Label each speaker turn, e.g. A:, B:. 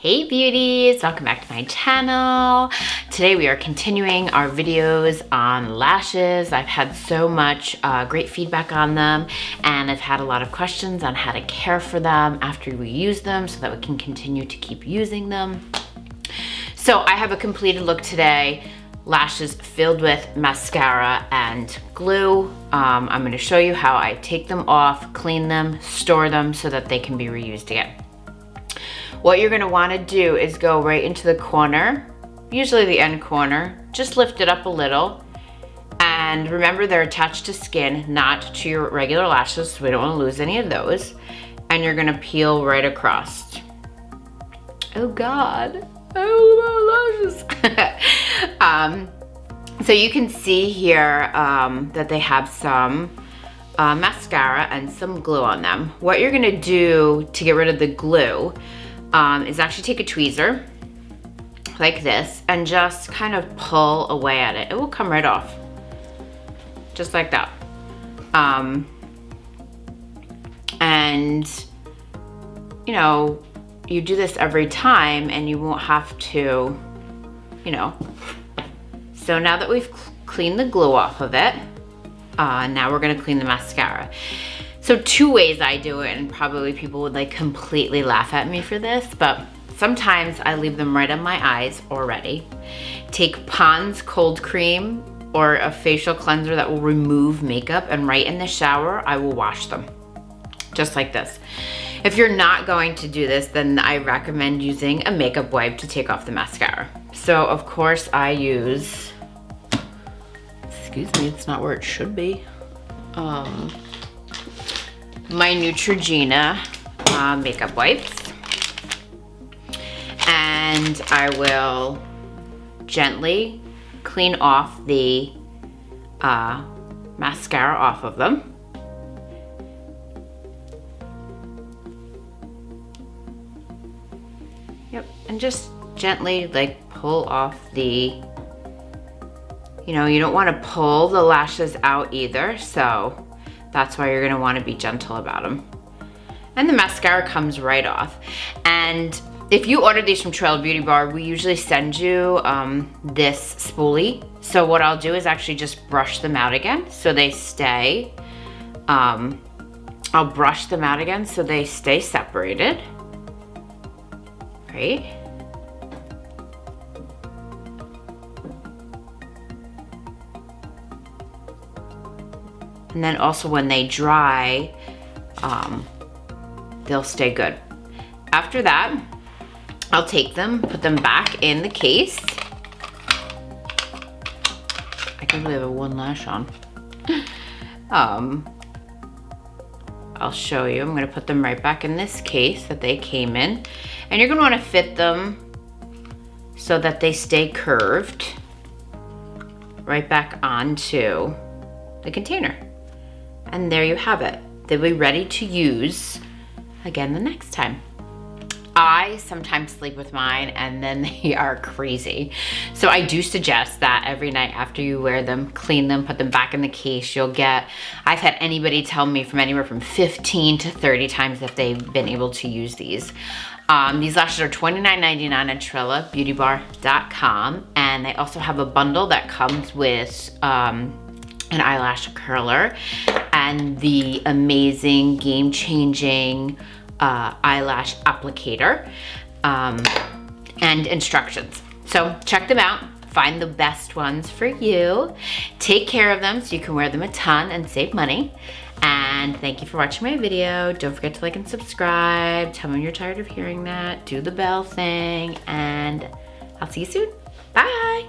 A: Hey beauties, welcome back to my channel. Today we are continuing our videos on lashes. I've had so much great feedback on them, and I've had a lot of questions on how to care for them after we use them so that we can continue to keep using them. So I have a completed look today. Lashes filled with mascara and glue. I'm going to show you how I take them off, clean them, store them so that they can be reused again. What you're gonna wanna do is go right into the corner, usually the end corner, just lift it up a little. And remember, they're attached to skin, not to your regular lashes, so we don't wanna lose any of those. And you're gonna peel right across. Oh God, oh my lashes. So you can see here that they have some mascara and some glue on them. What you're gonna do to get rid of the glue is actually take a tweezer like this and just kind of pull away at it. It will come right off, just like that. And you know, you do this every time and you won't have to, you know. So now that we've cleaned the glue off of it, now we're gonna clean the mascara. So two ways I do it, and probably people would like completely laugh at me for this, but sometimes I leave them right on my eyes already. Take Pond's cold cream or a facial cleanser that will remove makeup, and right in the shower, I will wash them, just like this. If you're not going to do this, then I recommend using a makeup wipe to take off the mascara. So of course I use, excuse me, it's not where it should be. My Neutrogena makeup wipes, and I will gently clean off the mascara off of them. Yep, and just gently like pull off the, you know, you don't want to pull the lashes out either, so that's why you're gonna wanna be gentle about them. And the mascara comes right off. And if you order these from Truella Beauty Bar, we usually send you this spoolie. So what I'll do is actually just brush them out again so they stay, I'll brush them out again so they stay separated, right? And then also when they dry, they'll stay good. After that, I'll take them, put them back in the case. I can't believe I have one lash on. I'll show you. I'm gonna put them right back in this case that they came in. And you're gonna wanna fit them so that they stay curved right back onto the container. And there you have it. They'll be ready to use again the next time. I sometimes sleep with mine and then they are crazy. So I do suggest that every night after you wear them, clean them, put them back in the case. You'll get, I've had anybody tell me from anywhere from 15 to 30 times that they've been able to use these. These lashes are $29.99 at TruellaBeautyBar.com, and they also have a bundle that comes with an eyelash curler and the amazing game-changing eyelash applicator and instructions. So check them out, find the best ones for you, take care of them so you can wear them a ton and save money. And thank you for watching my video. Don't forget to like and subscribe. Tell me when you're tired of hearing that. Do the bell thing, and I'll see you soon. Bye.